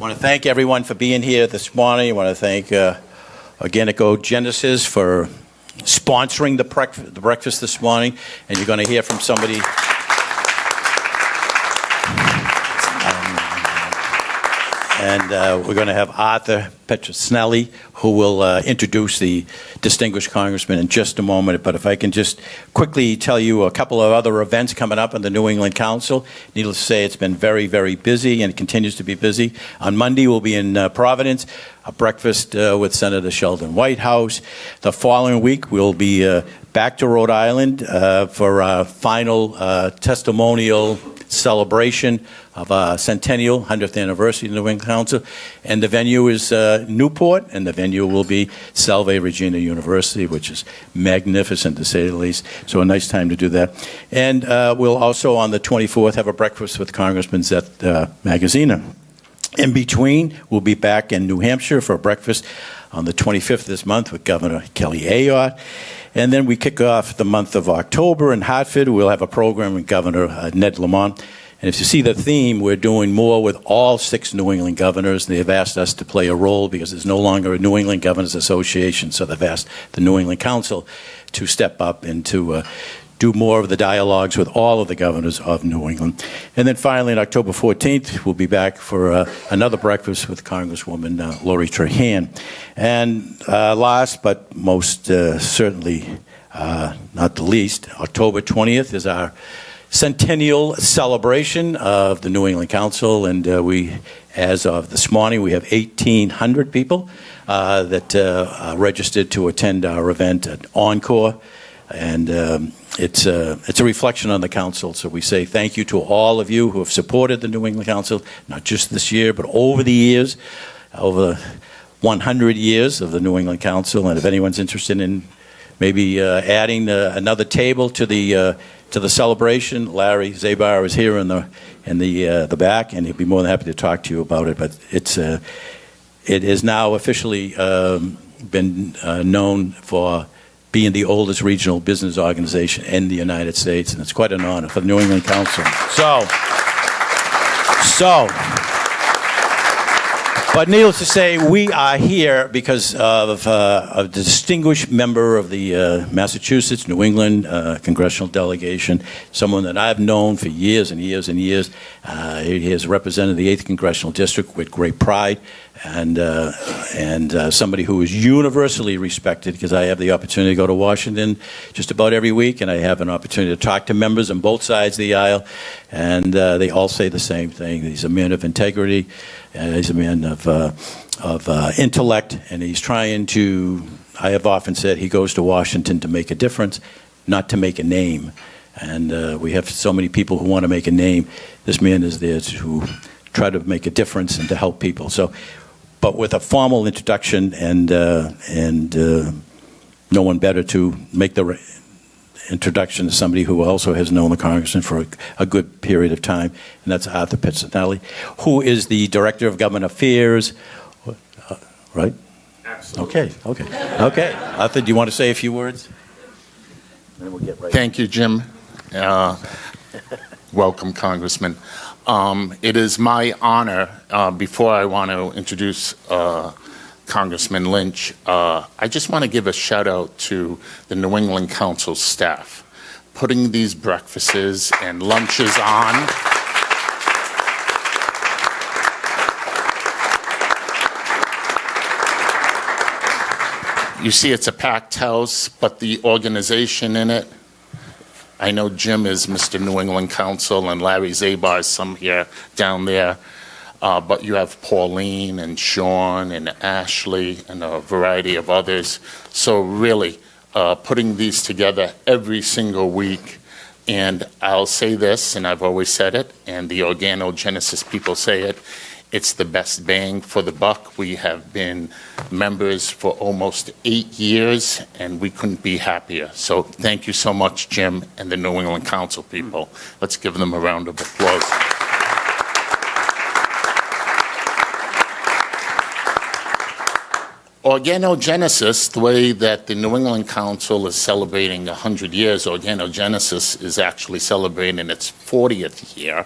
want to thank everyone for being here this morning. I want to thank Organogenesis for sponsoring the breakfast this morning. And you're going to hear from somebody. We're going to have Arthur Petrosnelli, who will introduce the distinguished congressman in just a moment. But if I can just quickly tell you a couple of other events coming up in the New England Council. Needless to say, it's been very, very busy, and it continues to be busy. On Monday, we'll be in Providence, a breakfast with Senator Sheldon Whitehouse. The following week, we'll be back to Rhode Island for our final testimonial celebration of our centennial 100th anniversary of the New England Council. And the venue is Newport, and the venue will be Salve Regina University, which is magnificent to say the least. So a nice time to do that. And we'll also on the 24th have a breakfast with Congressman Zeth Magaziner. In between, we'll be back in New Hampshire for a breakfast on the 25th this month with Governor Kelly Ayotte. And then we kick off the month of October in Hartford. We'll have a program with Governor Ned Lamont. And if you see the theme, we're doing more with all 6 New England governors. They've asked us to play a role because there's no longer a New England Governors Association. So they've asked the New England Council to step up and to do more of the dialogues with all of the governors of New England. And then finally, on October 14th, we'll be back for another breakfast with Congresswoman Lori Trahan. And last but most certainly not the least, October 20th is our centennial celebration of the New England Council. And we, as of this morning, we have 1,800 people that are registered to attend our event at Encore. And it's a reflection on the council. So we say thank you to all of you who have supported the New England Council, not just this year, but over the years, over 100 years of the New England Council. And if anyone's interested in maybe adding another table to the celebration, Larry Zabar is here in the back, and he'd be more than happy to talk to you about it. But it is now officially been known for being the oldest regional business organization in the United States, and it's quite an honor for the New England Council. But needless to say, we are here because of a distinguished member of the Massachusetts, New England congressional delegation, someone that I've known for years and years and years. He has represented the 8th Congressional District with great pride, and somebody who is universally respected because I have the opportunity to go to Washington just about every week, and I have an opportunity to talk to members on both sides of the aisle, and they all say the same thing. He's a man of integrity. He's a man of intellect, and he's trying to, I have often said, he goes to Washington to make a difference, not to make a name. And we have so many people who want to make a name. This man is there to try to make a difference and to help people. So, but with a formal introduction and no one better to make the introduction to somebody who also has known the congressman for a good period of time, and that's Arthur Petrosnelli, who is the Director of Government Affairs, right? Absolutely. Okay. Arthur, do you want to say a few words? Then we'll get right. Thank you, Jim. Welcome, Congressman. It is my honor, before I want to introduce Congressman Lynch, I just want to give a shout out to the New England Council staff, putting these breakfasts and lunches on. You see it's a packed house, but the organization in it, I know Jim is Mr. New England Council and Larry Zabar is some here down there. But you have Pauline and Sean and Ashley and a variety of others. So really, putting these together every single week, and I'll say this, and I've always said it, and the Organogenesis people say it, it's the best bang for the buck. We have been members for almost 8 years, and we couldn't be happier. So thank you so much, Jim, and the New England Council people. Let's give them a round of applause. Organogenesis, the way that the New England Council is celebrating 100 years, Organogenesis is actually celebrating its 40th year.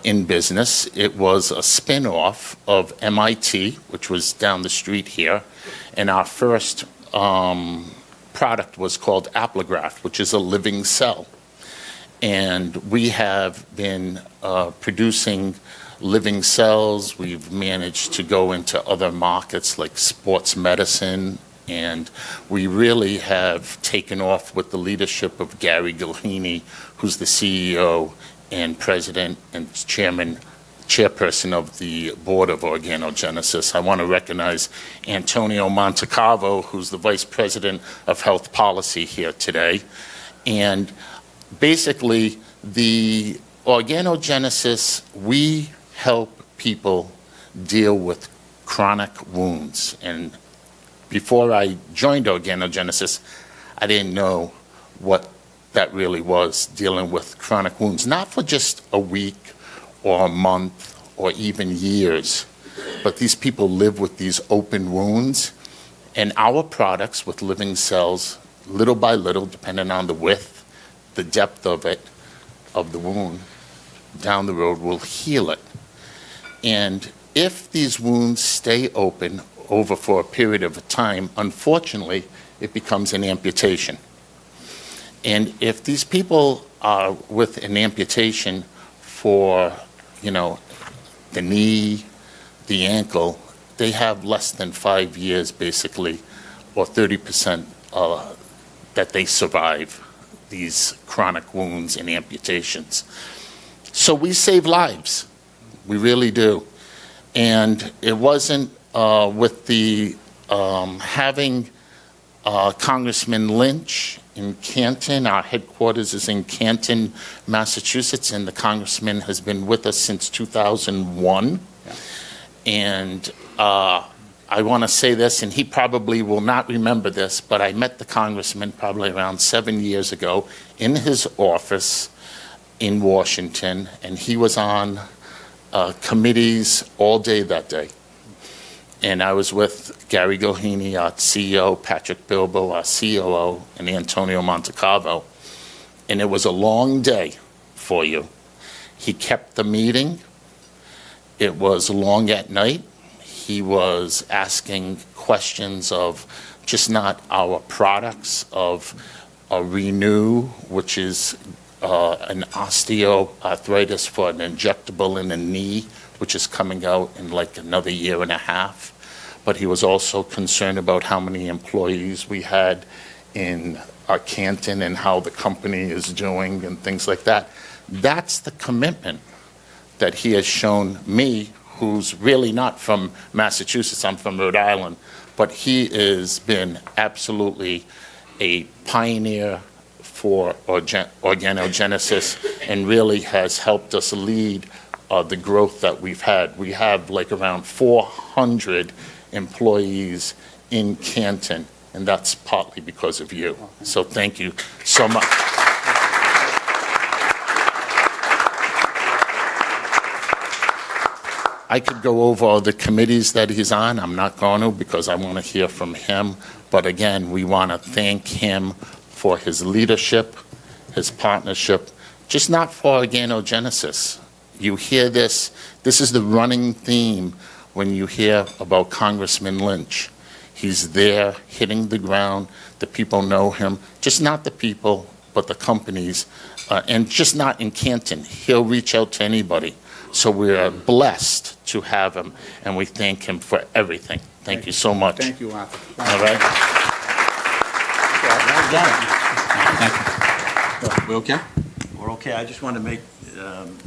in business. It was a spin-off of MIT, which was down the street here, and our first product was called Apligraph, which is a living cell. And we have been producing living cells. We've managed to go into other markets like sports medicine, and we really have taken off with the leadership of Gary Gilheeney, who's the CEO and president and chairperson of the board of Organogenesis. I want to recognize Antonio Montecalvo, who's the vice president of health policy here today. And basically, the Organogenesis, we help people deal with chronic wounds. And before I joined Organogenesis, I didn't know what that really was, dealing with chronic wounds, not for just a week or a month or even years, but these people live with these open wounds. And our products with living cells, little by little, depending on the width, the depth of it, of the wound, down the road will heal it. And if these wounds stay open over for a period of time, unfortunately, it becomes an amputation. And if these people are with an amputation for, the knee, the ankle, they have less than 5 years, basically, or 30% that they survive these chronic wounds and amputations. So we save lives. We really do. And it wasn't with the having Congressman Lynch in Canton. Our headquarters is in Canton, Massachusetts, and the congressman has been with us since 2001. Yeah. And I want to say this, and he probably will not remember this, but I met the congressman probably around 7 years ago in his office in Washington, and he was on committees all day that day. And I was with Gary Gilheeney, our CEO, Patrick Bilbo, our COO, and Antonio Montecalvo. And it was a long day for you. He kept the meeting. It was long at night. He was asking questions of just not our products, of a Renew, which is an osteoarthritis for an injectable in the knee, which is coming out in like another year and a half. But he was also concerned about how many employees we had in our Canton and how the company is doing and things like that. That's the commitment that he has shown me, who's really not from Massachusetts, I'm from Rhode Island, but he has been absolutely a pioneer for Organogenesis and really has helped us lead the growth that we've had. We have like around 400 employees in Canton, and that's partly because of you. So thank you so much. I could go over the committees that he's on. I'm not going to because I want to hear from him. But again, we want to thank him for his leadership, his partnership, just not for Organogenesis. You hear this is the running theme when you hear about Congressman Lynch. He's there hitting the ground. The people know him, just not the people, but the companies, and just not in Canton. He'll reach out to anybody. So we're blessed to have him, and we thank him for everything. Thank you so much. Thank you, Arthur. All right? Thank you. We okay? We're okay. I just want to make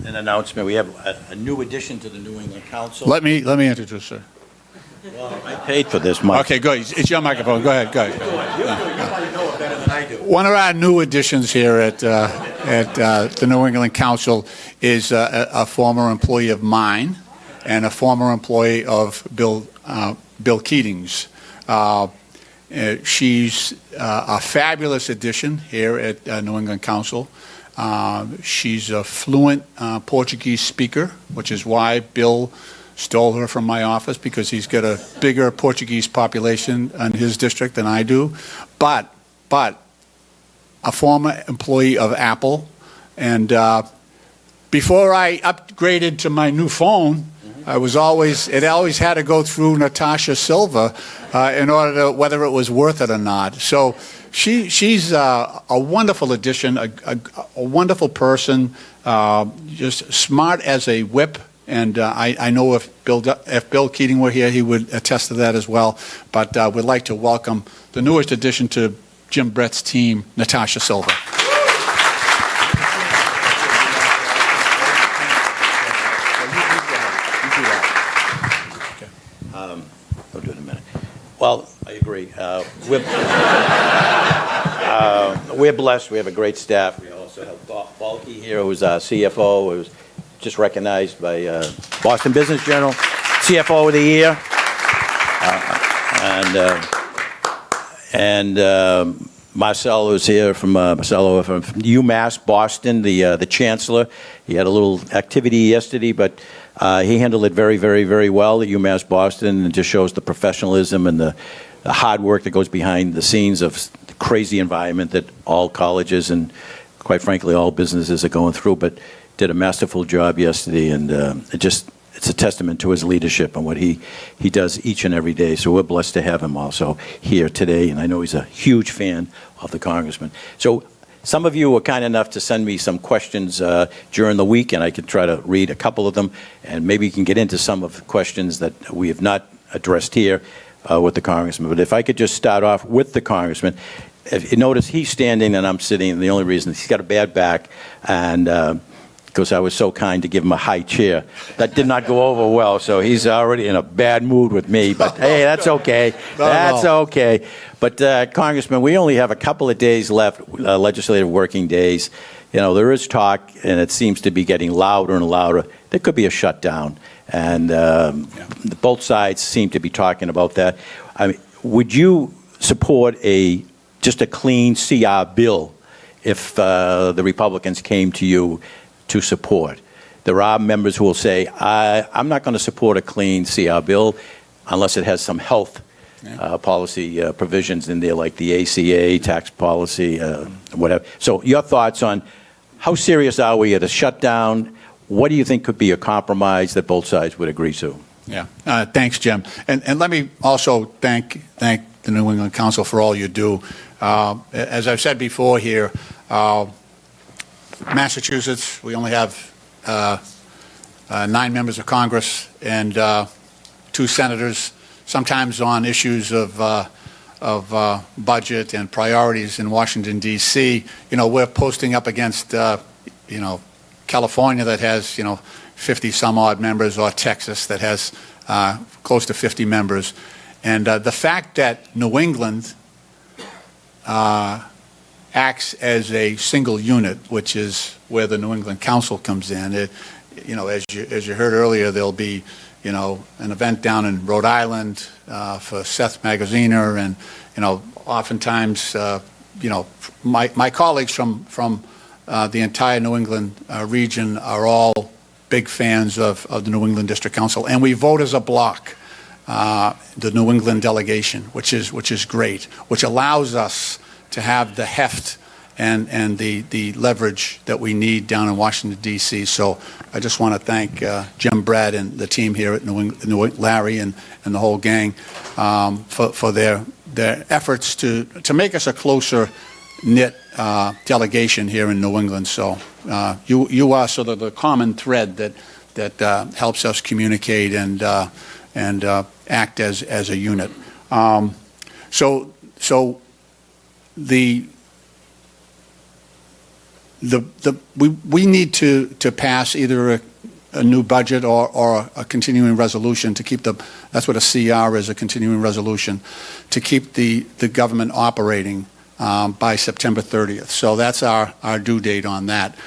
an announcement. We have a new addition to the New England Council. Let me introduce, sir. Well, I paid for this, Mike. Okay, good. It's your microphone. Go ahead. You probably know it better than I do. One of our new additions here at the New England Council is a former employee of mine and a former employee of Bill Keating's. She's a fabulous addition here at New England Council. She's a fluent Portuguese speaker, which is why Bill stole her from my office, because he's got a bigger Portuguese population in his district than I do. But a former employee of Apple, and before I upgraded to my new phone, it always had to go through Natasha Silva in order to, whether it was worth it or not. So she's a wonderful addition, a wonderful person, just smart as a whip. And I know if Bill Keating were here, he would attest to that as well. But we'd like to welcome the newest addition to Jim Brett's team, Natasha Silva. I'll do it in a minute. Well, I agree. We're blessed. We have a great staff. We also have Balky here, who's our CFO, who's just recognized by Boston Business Journal, CFO of the Year. Marcelo is here from UMass Boston, the chancellor. He had a little activity yesterday, but he handled it very, very, very well at UMass Boston, and just shows the professionalism and the hard work that goes behind the scenes of the crazy environment that all colleges and, quite frankly, all businesses are going through. But did a masterful job yesterday, and it's a testament to his leadership and what he does each and every day. So we're blessed to have him also here today, and I know he's a huge fan of the congressman. So some of you were kind enough to send me some questions during the week, and I could try to read a couple of them, and maybe you can get into some of the questions that we have not addressed here with the congressman. But if I could just start off with the congressman. If you notice, he's standing and I'm sitting, and the only reason is he's got a bad back, and because I was so kind to give him a high chair. That did not go over well, so he's already in a bad mood with me, but hey, that's okay. That's okay. But Congressman, we only have a couple of days left, legislative working days. You know, there is talk, and it seems to be getting louder and louder. There could be a shutdown, and both sides seem to be talking about that. I mean, would you support just a clean CR bill if the Republicans came to you to support? There are members who will say, I'm not going to support a clean CR bill unless it has some health policy provisions in there, like the ACA, tax policy, whatever. So your thoughts on how serious are we at a shutdown? What do you think could be a compromise that both sides would agree to? Yeah, thanks, Jim. And let me also thank the New England Council for all you do. As I've said before here, Massachusetts, we only have 9 members of Congress and 2 senators. Sometimes on issues of budget and priorities in Washington, D.C., you know, we're posting up against, you know, California that has, you know, 50 some odd members, or Texas that has close to 50 members. And the fact that New England acts as a single unit, which is where the New England Council comes in. You know, as you heard earlier, there'll be, you know, an event down in Rhode Island for Seth Magaziner, and, you know, oftentimes, you know, my colleagues from the entire New England region are all big fans of the New England District Council, and we vote as a block, the New England delegation, which is great, which allows us to have the heft and the leverage that we need down in Washington, D.C. So I just want to thank Jim Brett and the team here at Larry and the whole gang for their efforts to make us a closer knit delegation here in New England. So you are sort of the common thread that helps us communicate and act as a unit. So we need to pass either a new budget or a continuing resolution to keep that's what a CR is, a continuing resolution, to keep the government operating by September 30th. So that's our due date on that.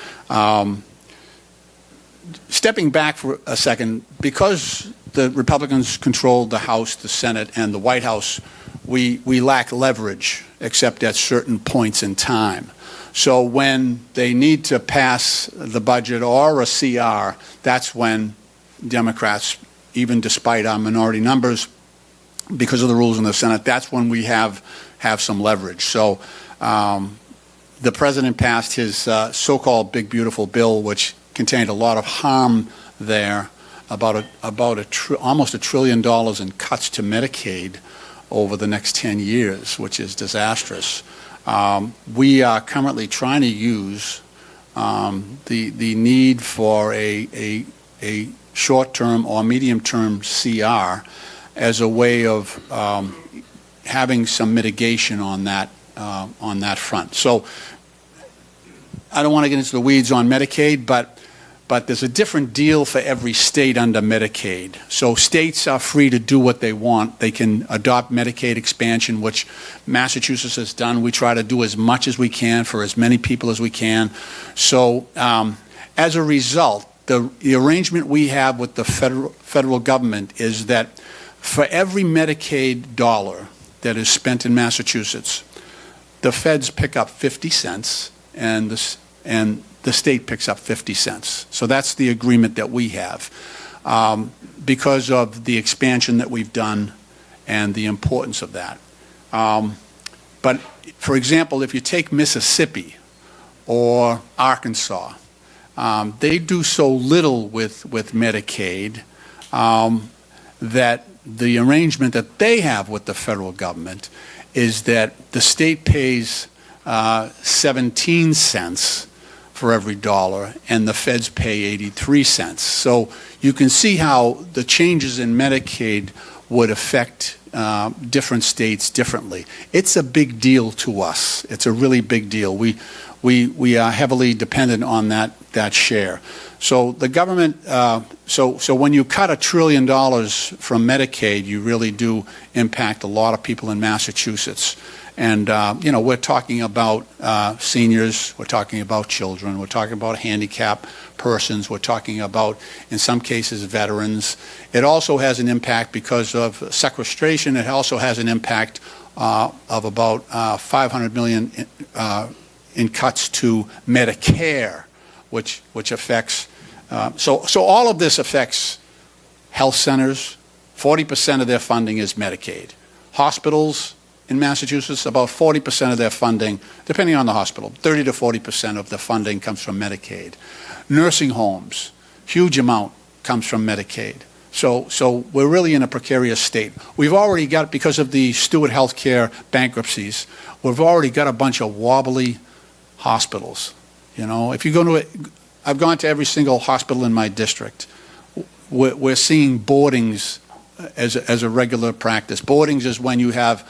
Stepping back for a second, because the Republicans controlled the House, the Senate, and the White House, we lack leverage except at certain points in time. So when they need to pass the budget or a CR, that's when Democrats, even despite our minority numbers, because of the rules in the Senate, that's when we have some leverage. So the president passed his so-called big beautiful bill, which contained a lot of harm there, almost $1 trillion in cuts to Medicaid over the next 10 years, which is disastrous. We are currently trying to use the need for a short-term or medium-term CR as a way of having some mitigation on that front. So I don't want to get into the weeds on Medicaid, but there's a different deal for every state under Medicaid. So states are free to do what they want. They can adopt Medicaid expansion, which Massachusetts has done. We try to do as much as we can for as many people as we can. So as a result, the arrangement we have with the federal government is that for every Medicaid dollar that is spent in Massachusetts, the feds pick up 50 cents and the state picks up 50 cents. So that's the agreement that we have because of the expansion that we've done and the importance of that. But for example, if you take Mississippi or Arkansas, they do so little with Medicaid that the arrangement that they have with the federal government is that the state pays 17 cents for every dollar, and the feds pay 83 cents. So you can see how the changes in Medicaid would affect different states differently. It's a big deal to us. It's a really big deal. We are heavily dependent on that share. So the government, so when you cut $1 trillion from Medicaid, you really do impact a lot of people in Massachusetts. And, we're talking about seniors, we're talking about children, we're talking about handicapped persons, we're talking about, in some cases, veterans. It also has an impact because of sequestration. It also has an impact of about $500 million in cuts to Medicare, which affects, so all of this affects health centers. 40% of their funding is Medicaid. Hospitals in Massachusetts, about 40% of their funding, depending on the hospital, 30 to 40% of the funding comes from Medicaid. Nursing homes, huge amount comes from Medicaid. So we're really in a precarious state. We've already got, because of the Stewart Healthcare bankruptcies, we've already got a bunch of wobbly hospitals. If you go to I've gone to every single hospital in my district. We're seeing boardings as a regular practice. Boardings is when you have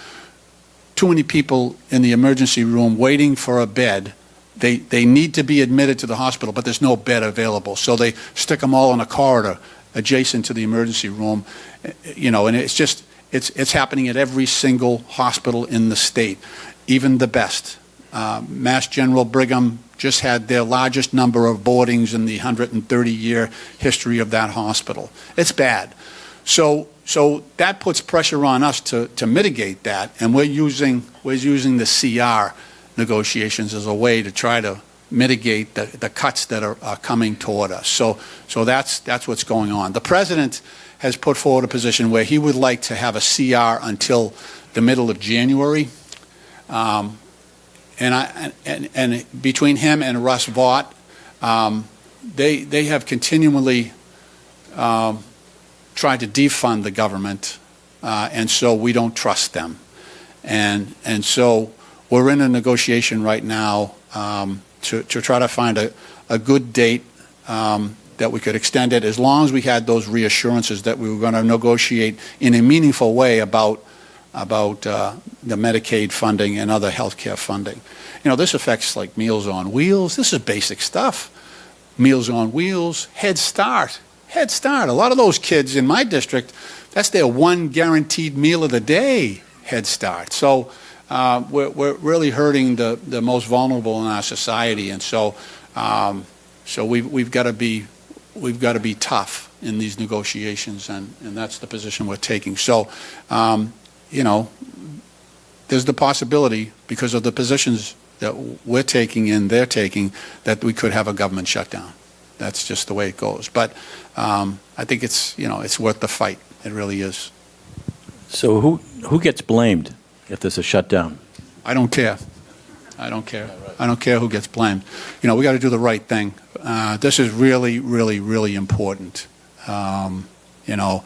too many people in the emergency room waiting for a bed. They need to be admitted to the hospital, but there's no bed available. So they stick them all in a corridor adjacent to the emergency room, and it's happening at every single hospital in the state, even the best. Mass General Brigham just had their largest number of boardings in the 130-year history of that hospital. It's bad. So that puts pressure on us to mitigate that, and we're using the CR negotiations as a way to try to mitigate the cuts that are coming toward us. So that's what's going on. The president has put forward a position where he would like to have a CR until the middle of January, and between him and Russ Vought, they have continually tried to defund the government, and so we don't trust them. And so we're in a negotiation right now to try to find a good date that we could extend it, as long as we had those reassurances that we were going to negotiate in a meaningful way about the Medicaid funding and other health care funding. This affects like Meals on Wheels. This is basic stuff. Meals on Wheels, Head Start. A lot of those kids in my district, that's their one guaranteed meal of the day, Head Start. So we're really hurting the most vulnerable in our society, and so we've got to be tough in these negotiations, and that's the position we're taking. So there's the possibility, because of the positions that we're taking and they're taking, that we could have a government shutdown. That's just the way it goes. But I think it's worth the fight. It really is. So who gets blamed if there's a shutdown? I don't care. I don't care. I don't care who gets blamed. You know, we got to do the right thing. This is really, really, really important. You know,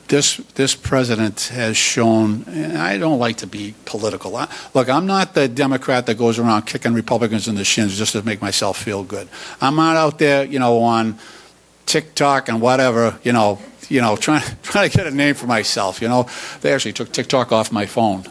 this president has shown, and I don't like to be political. Look, I'm not the Democrat that goes around kicking Republicans in the shins just to make myself feel good. I'm not out there, you know, on TikTok and whatever, trying to get a name for myself. You know, they actually took TikTok off my phone.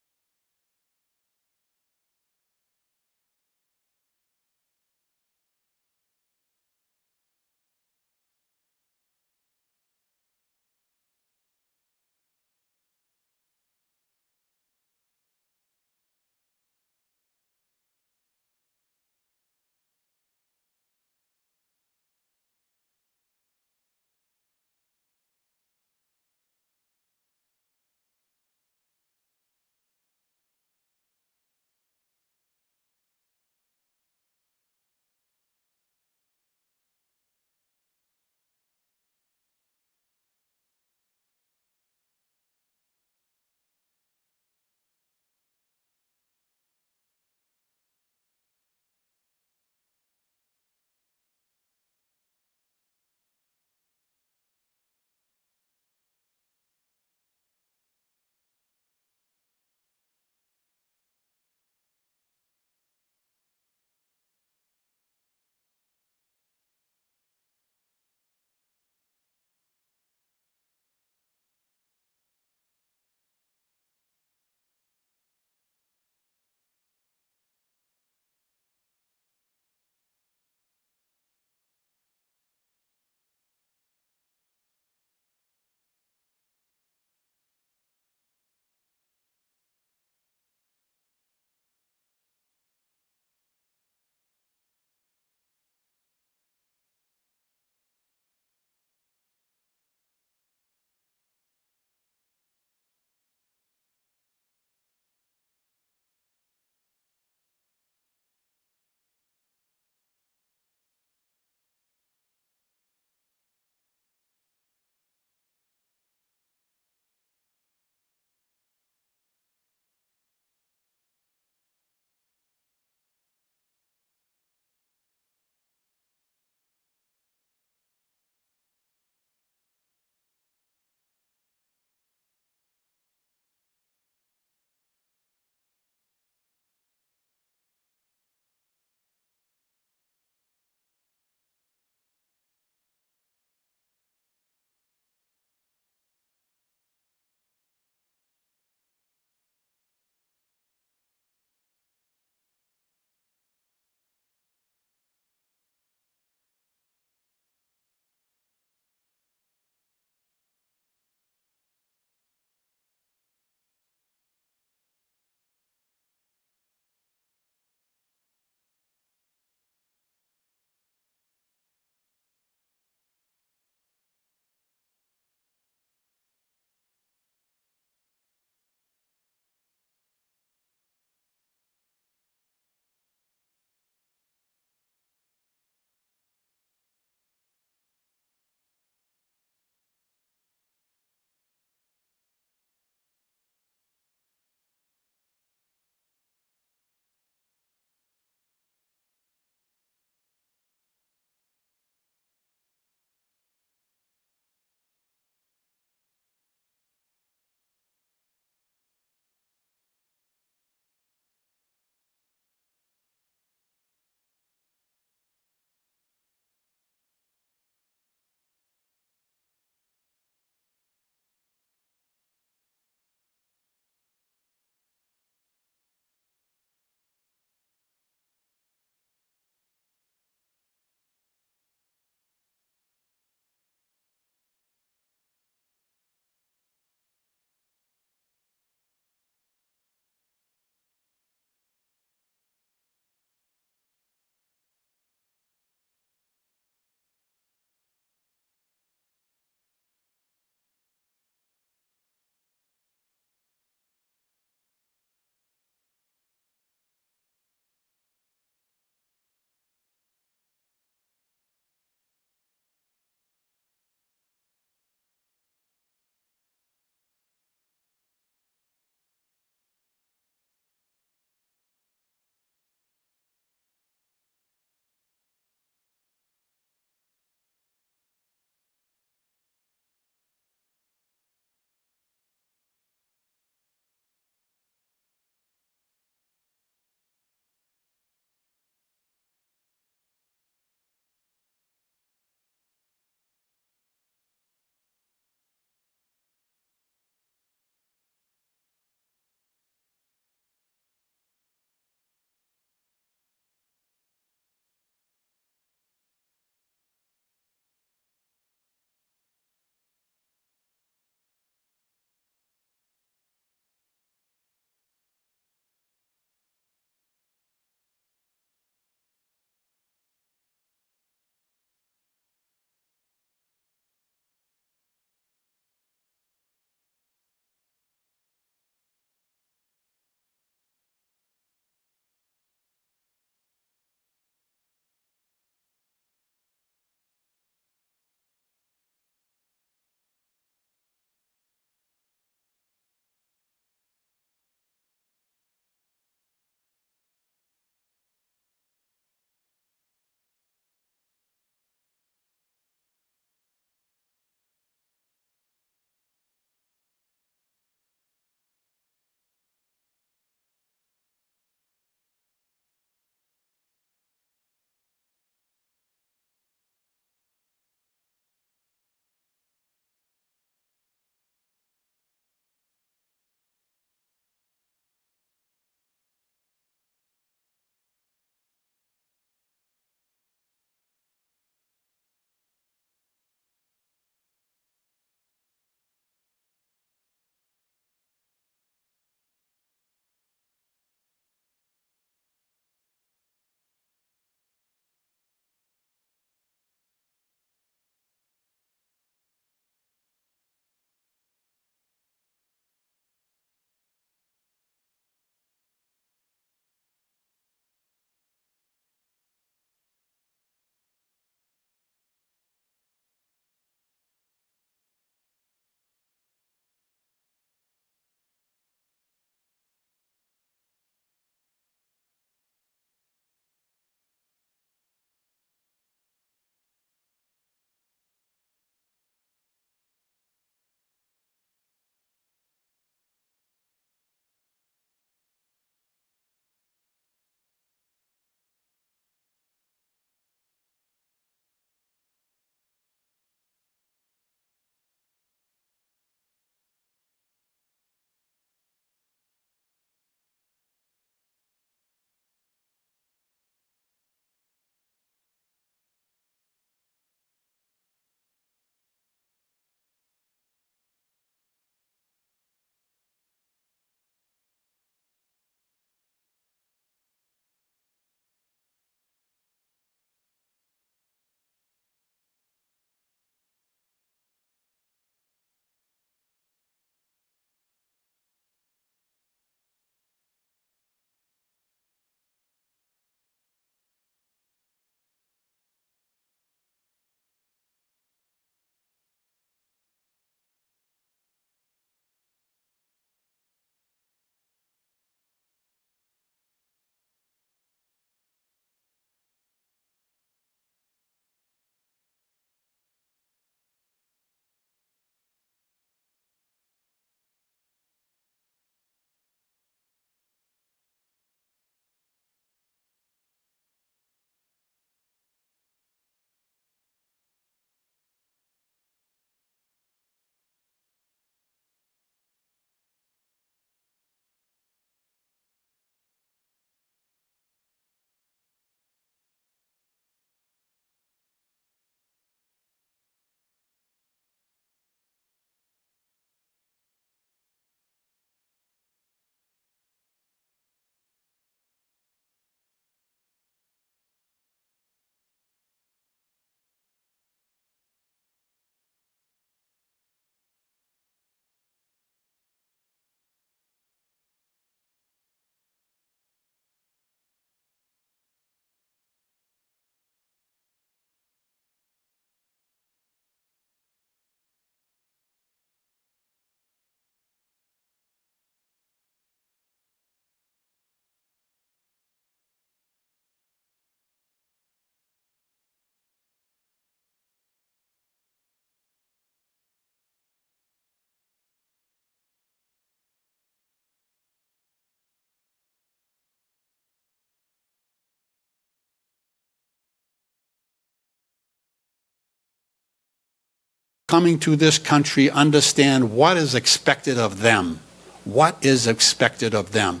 coming to this country understand what is expected of them. What is expected of them?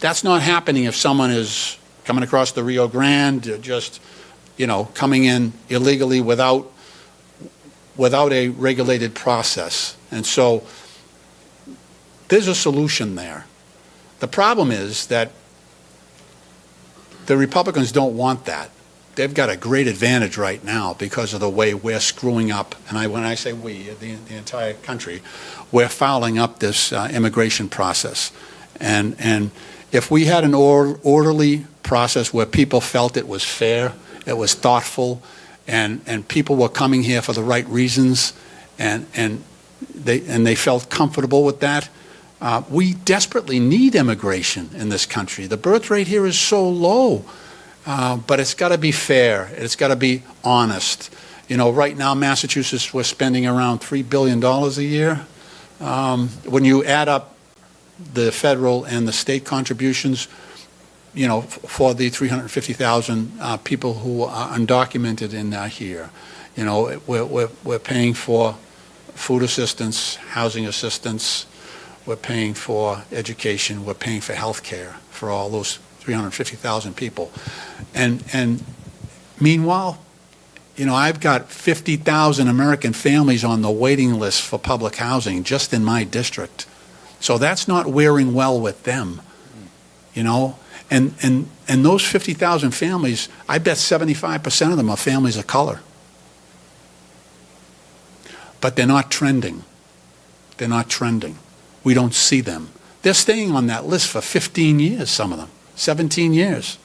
That's not happening if someone is coming across the Rio Grande, just, coming in illegally without a regulated process. And so there's a solution there. The problem is that the Republicans don't want that. They've got a great advantage right now because of the way we're screwing up, and when I say we, the entire country, we're fouling up this immigration process. And if we had an orderly process where people felt it was fair, it was thoughtful, and people were coming here for the right reasons, and they felt comfortable with that, we desperately need immigration in this country. The birth rate here is so low. But it's got to be fair. It's got to be honest. Right now, Massachusetts, we're spending around $3 billion a year. When you add up the federal and the state contributions, for the 350,000 people who are undocumented in here, we're paying for food assistance, housing assistance, we're paying for education, we're paying for health care for all those 350,000 people. And meanwhile, I've got 50,000 American families on the waiting list for public housing just in my district. So that's not wearing well with them, And those 50,000 families, I bet 75% of them are families of color. But they're not trending. They're not trending. We don't see them. They're staying on that list for 15 years, some of them. 17 years.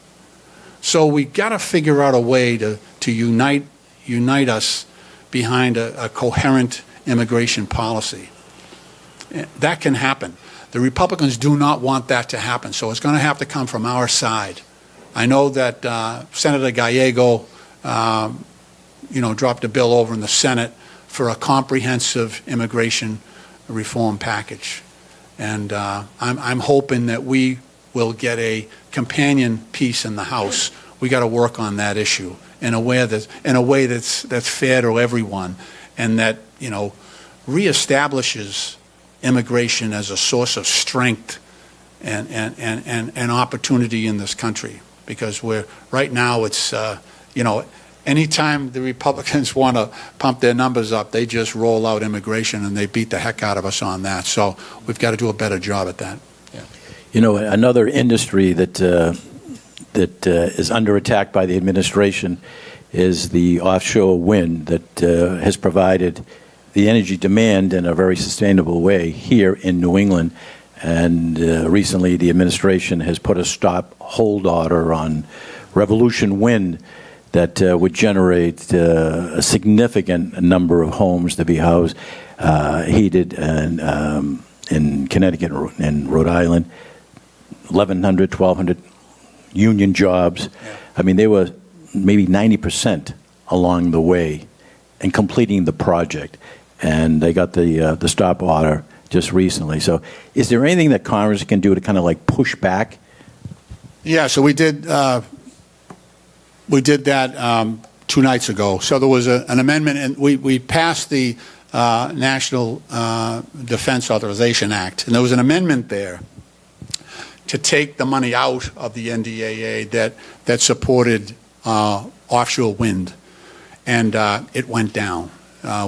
So we got to figure out a way to unite us behind a coherent immigration policy. That can happen. The Republicans do not want that to happen, so it's going to have to come from our side. I know that Senator Gallego, dropped a bill over in the Senate for a comprehensive immigration reform package, and I'm hoping that we will get a companion piece in the House. We got to work on that issue in a way that's fair to everyone, and that reestablishes immigration as a source of strength and opportunity in this country. Because right now it's anytime the Republicans want to pump their numbers up, they just roll out immigration and they beat the heck out of us on that. So we've got to do a better job at that. Another industry that is under attack by the administration is the offshore wind that has provided the energy demand in a very sustainable way here in New England. And recently the administration has put a hold order on Revolution Wind that would generate a significant number of homes to be housed, heated, and in Connecticut and Rhode Island. 1,100, 1,200 union jobs. Yeah. I mean, they were maybe 90% along the way in completing the project, and they got the stop order just recently. So is there anything that Congress can do to kind of like push back? Yeah, so we did that 2 nights ago. So there was an amendment, and we passed the National Defense Authorization Act, and there was an amendment there to take the money out of the NDAA that supported offshore wind, and it went down.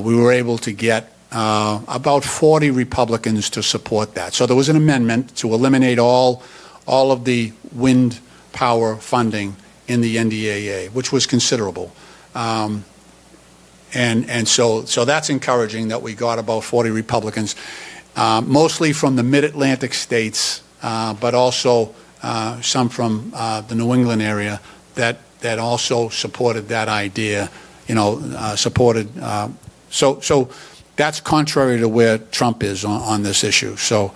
We were able to get about 40 Republicans to support that. So there was an amendment to eliminate all of the wind power funding in the NDAA, which was considerable. And so that's encouraging that we got about 40 Republicans, mostly from the mid-Atlantic states, but also some from the New England area that also supported that idea, So that's contrary to where Trump is on this issue. So,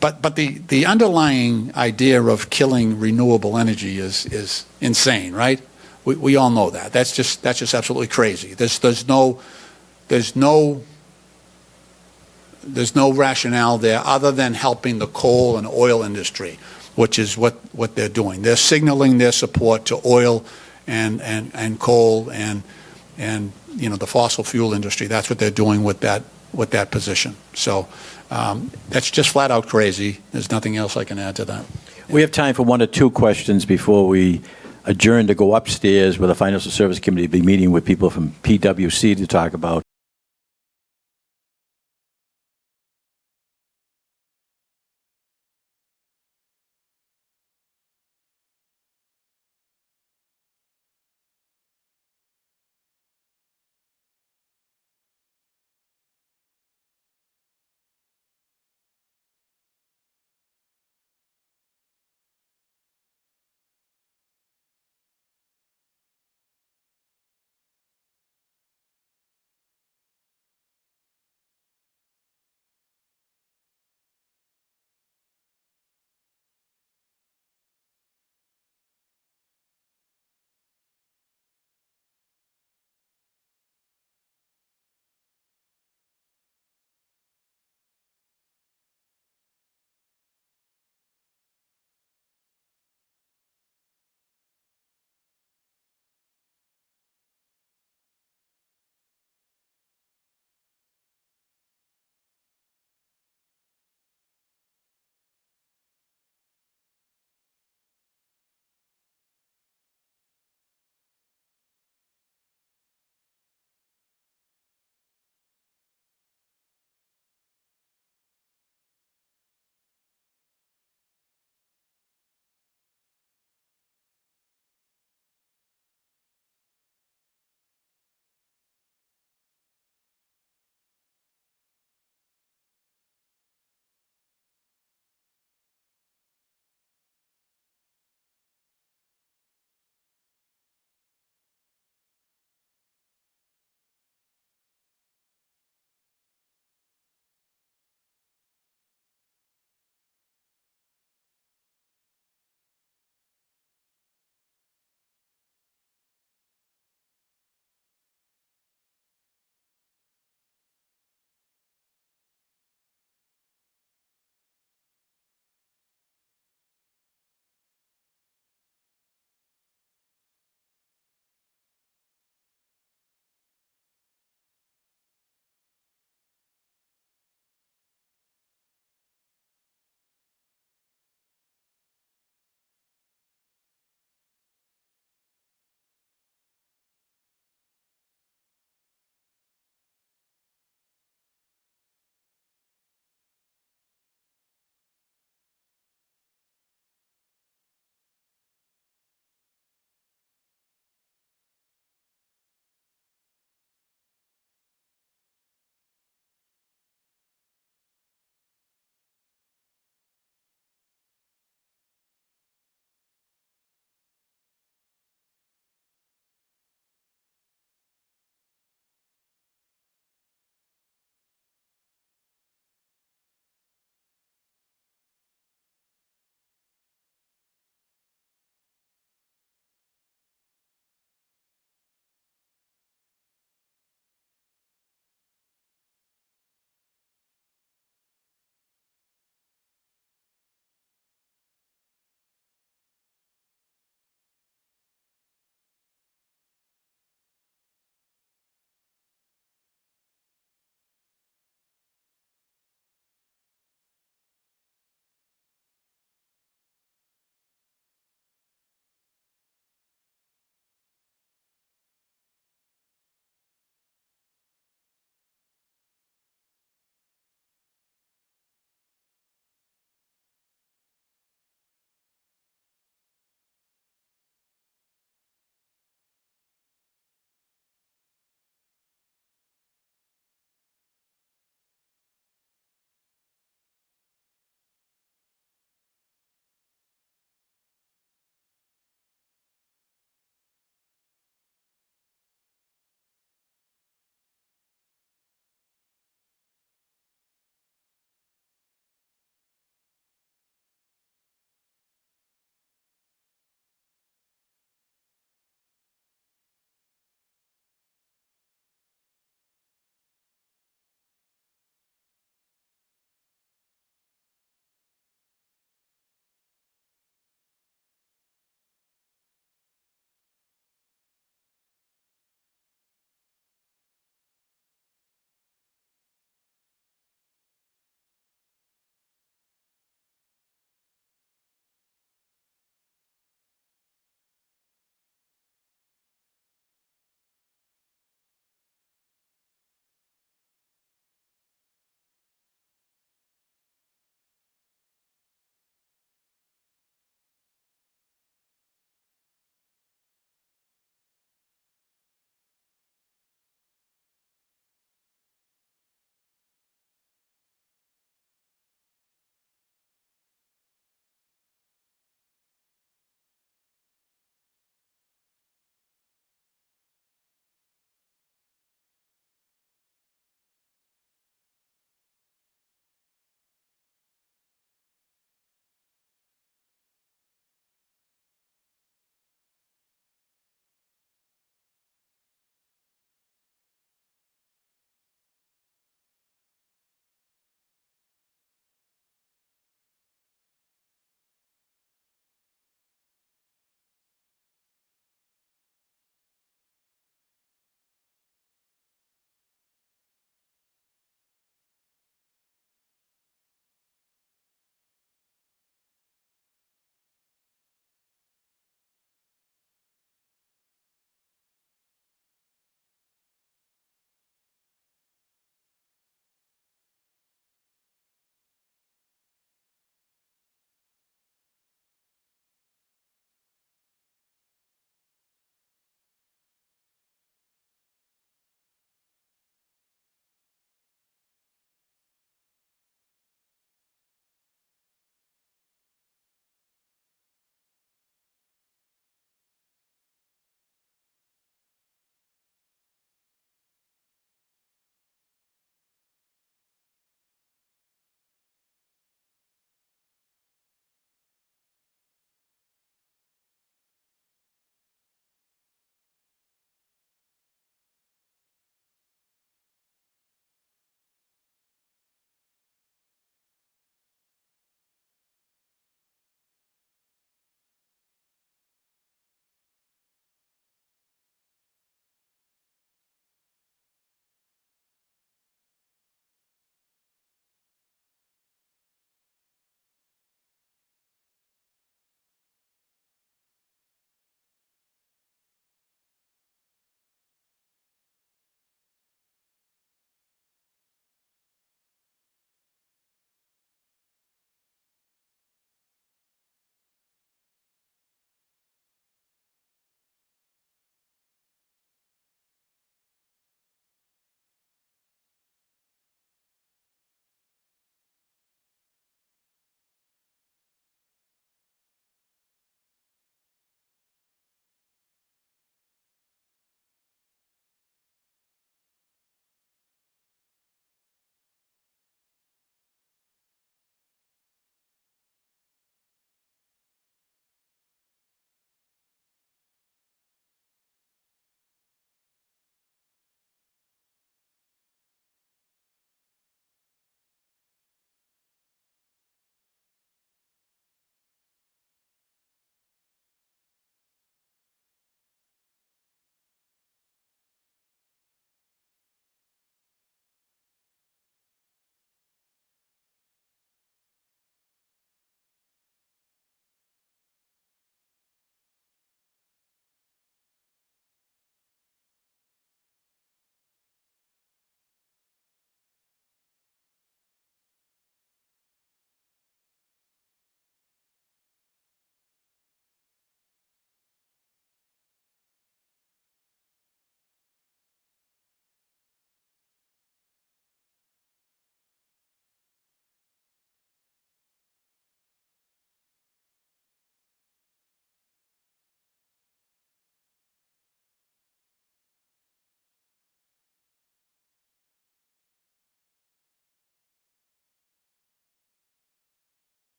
but the underlying idea of killing renewable energy is insane, right? We all know that. That's just absolutely crazy. There's no rationale there other than helping the coal and oil industry, which is what they're doing. They're signaling their support to oil and coal and the fossil fuel industry. That's what they're doing with that position. So that's just flat out crazy. There's nothing else I can add to that. We have time for one or two questions before we adjourn to go upstairs where the Financial Service Committee will be meeting with people from PwC to talk about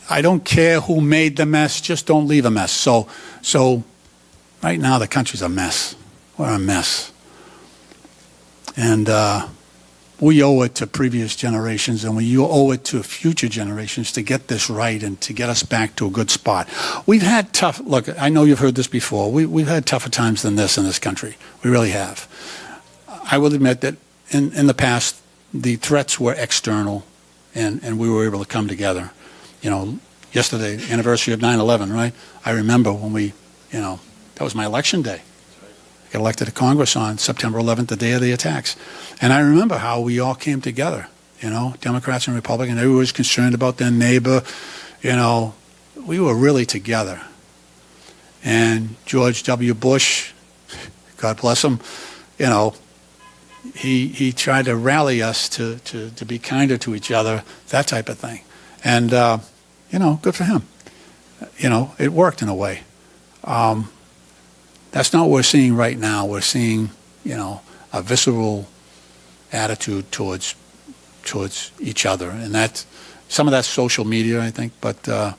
I don't care who made the mess, just don't leave a mess. So right now the country's a mess. We're a mess. And we owe it to previous generations, and we owe it to future generations to get this right and to get us back to a good spot. We've had tough, look, I know you've heard this before. We've had tougher times than this in this country. We really have. I will admit that in the past, the threats were external, and we were able to come together. You know, yesterday, anniversary of 9/11, right? I remember when that was my election day. I got elected to Congress on September 11th, the day of the attacks. And I remember how we all came together, Democrats and Republicans. Everyone was concerned about their neighbor. We were really together. And George W. Bush, God bless him, he tried to rally us to be kinder to each other, that type of thing. And, good for him. It worked in a way. That's not what we're seeing right now. We're seeing, a visceral attitude towards each other. And some of that's social media, I think, but that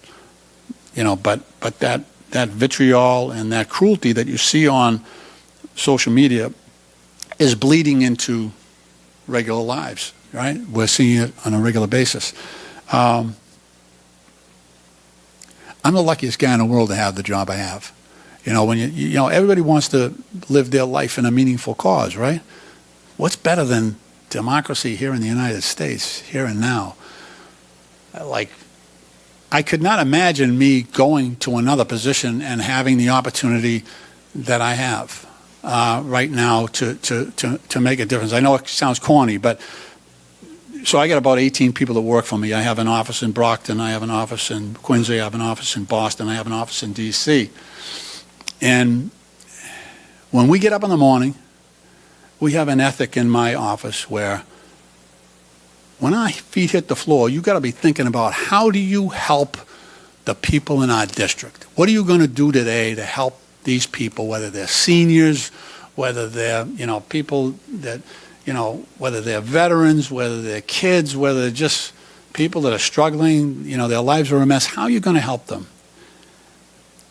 vitriol and that cruelty that you see on social media is bleeding into regular lives, right? We're seeing it on a regular basis. I'm the luckiest guy in the world to have the job I have. When everybody wants to live their life in a meaningful cause, right? What's better than democracy here in the United States, here and now? I could not imagine me going to another position and having the opportunity that I have right now to make a difference. I know it sounds corny, but so I got about 18 people that work for me. I have an office in Brockton, I have an office in Quincy, I have an office in Boston, I have an office in D.C. And when we get up in the morning, we have an ethic in my office where when our feet hit the floor, you got to be thinking about how do you help the people in our district? What are you going to do today to help these people, whether they're seniors, whether they're, people that, whether they're veterans, whether they're kids, whether they're just people that are struggling, their lives are a mess. How are you going to help them?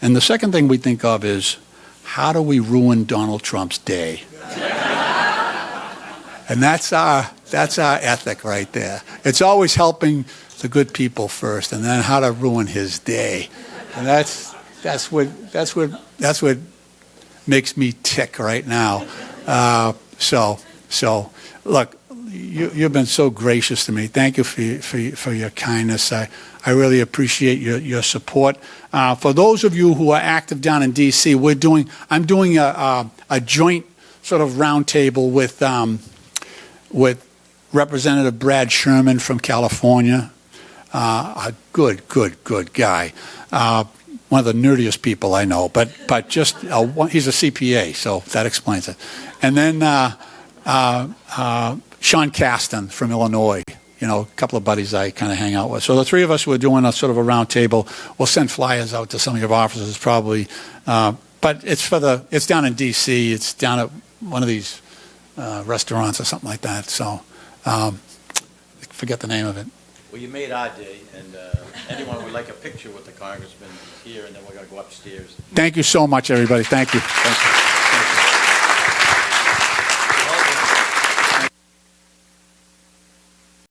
And the second thing we think of is, how do we ruin Donald Trump's day? And that's our ethic right there. It's always helping the good people first, and then how to ruin his day. And that's what makes me tick right now. So look, you've been so gracious to me. Thank you for your kindness. I really appreciate your support. For those of you who are active down in D.C., I'm doing a joint sort of roundtable with Representative Brad Sherman from California, a good guy, one of the nerdiest people I know, but just he's a CPA, so that explains it. And then Sean Caston from Illinois. A couple of buddies I kind of hang out with. So the three of us were doing a sort of a round table. We'll send flyers out to some of your offices probably. But it's down in D.C. It's down at one of these restaurants or something like that. So I forget the name of it. Well, you made our day, and anyone would like a picture with the congressman here, and then we're going to go upstairs. Thank you so much, everybody. Thank you. Thank you.